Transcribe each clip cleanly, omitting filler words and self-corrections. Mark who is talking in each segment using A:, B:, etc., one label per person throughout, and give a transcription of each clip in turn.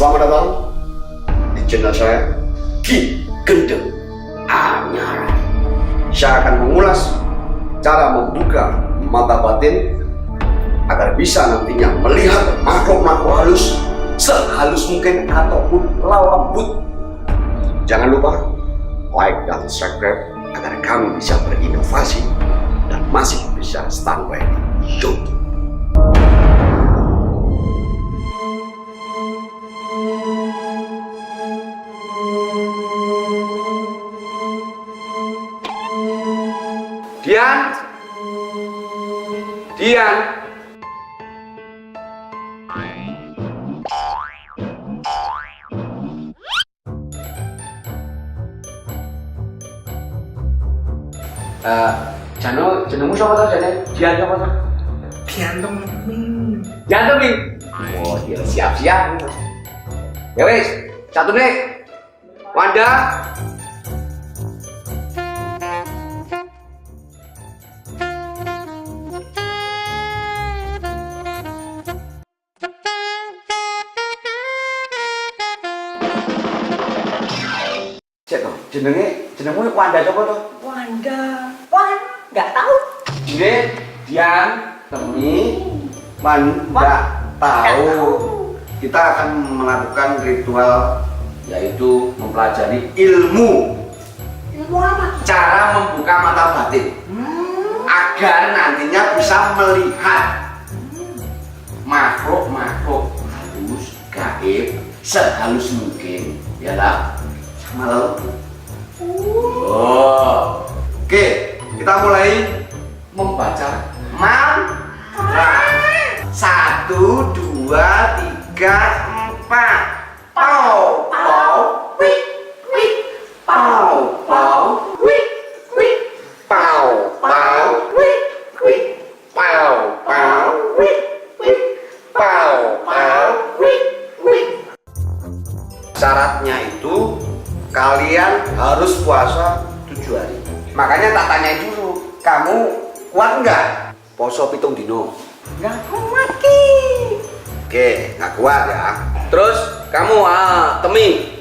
A: Selamat datang di channel saya, Ki Gendeng Anyaran. Saya akan mengulas cara membuka mata batin agar bisa nantinya melihat makhluk-makhluk halus sehalus mungkin ataupun lembut. Jangan lupa like dan subscribe agar kami bisa berinovasi dan masih bisa standby di YouTube. Dian. Jenengmu siapa tuh Jane? Dian siapa tuh?
B: Dian Temi.
A: Dian Temi. Oh, dia siap-siap. Ya wes, satu nih. Wanda. Cek toh, jenengmu Wanda siapa tuh?
B: Wanda. Nggak tahu.
A: Ini Dian Temi Wanda tahu. Kita akan melakukan ritual yaitu mempelajari ilmu
B: apa?
A: cara membuka mata batin agar nantinya bisa melihat makhluk-makhluk halus gaib sehalus mungkin ya lah sama lo. Oke, kita mulai membaca mantra. 1, 2, 3, 4. Pau pau wik wik. Pau pau wik wik. Pau pau wik wik. Pau pau wik wik. Pau pau wik wik. Syaratnya itu kalian harus puasa 7 hari. Makanya tak tanya dulu, kamu kuat nggak poso 7 dino?
B: Nggak kuat Ki.
A: Oke, nggak kuat ya. Terus kamu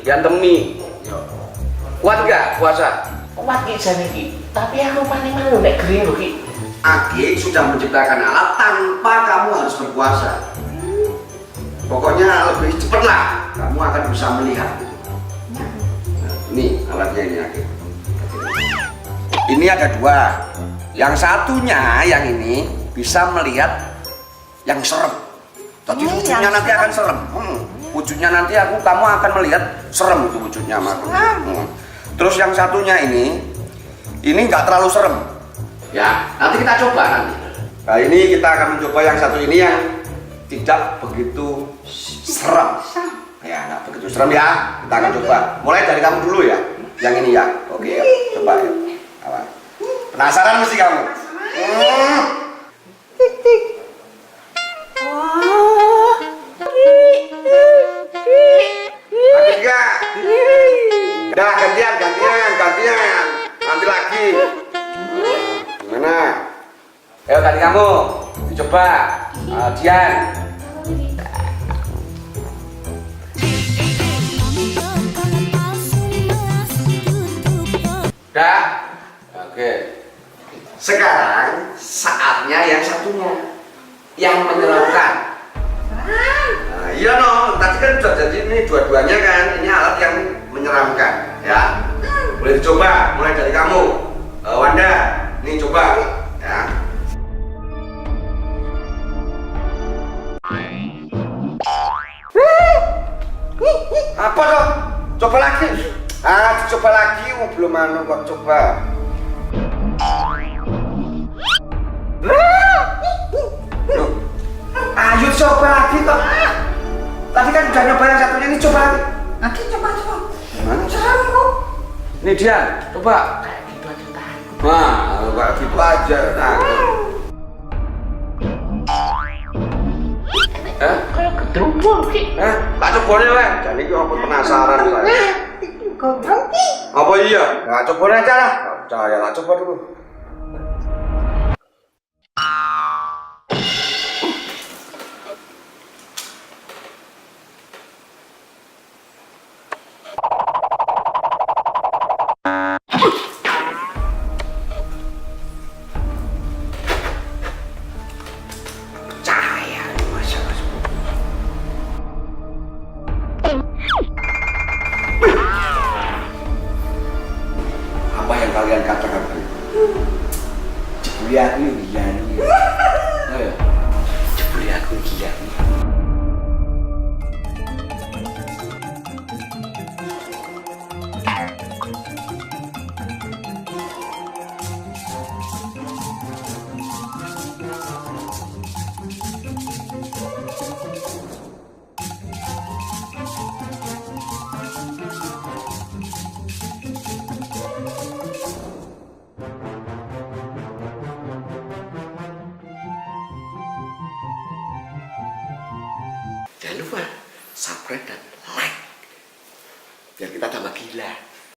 A: Dian Temi, kuat nggak puasa?
B: Kuat Ki jane Ki. Tapi aku paling malu nek gering lho Ki.
A: Aki sudah menciptakan alat tanpa kamu harus berpuasa. Pokoknya lebih cepat lah, kamu akan bisa melihat. Nah, ini alatnya ini Aki. Ini ada 2. Yang satunya yang ini bisa melihat yang serem. Tapi wujudnya nanti akan serem. Wujudnya nanti kamu akan melihat serem itu wujudnya makhluk. Terus yang satunya ini nggak terlalu serem. Ya, nanti kita coba nanti. Nah, ini kita akan mencoba yang satu ini yang tidak begitu serem. Ya, nggak begitu serem ya. Kita akan coba. Mulai dari kamu dulu ya. Yang ini ya. Oke, ya. Coba ya. Penasaran mesti kamu? Aku juga. Dah gantian. Nanti lagi. Gimana? Ayo ganti kamu. Dicoba. Dian. Dah. Oke. Sekarang saatnya yang satunya yang menyeramkan. Nah, iya no, tadi kan sudah jadi ini dua-duanya kan, ini alat yang menyeramkan ya. Boleh dicoba, mulai dari kamu Wanda, ini coba ya. Apa dong? Coba lagi. Coba lagi, belum anu kok coba. Loh, ayo coba lagi toh. Tadi kan udah nyoba yang satunya, ini coba lagi.
B: Aki coba.
A: Gimana?
B: Serem kok.
A: Ini dia, coba.
B: Kayak gitu aja takut.
A: Nah, kayak gitu aja. Nah.
B: Kayak ketrubung Ki.
A: Tak coba nih lah. Jadi aku penasaran saya.
B: Gondrong Ki.
A: Apa iya? Nah, coba aja lah. Percaya lah, coba dulu.
C: Jangan lupa subscribe dan like biar kita tambah gila.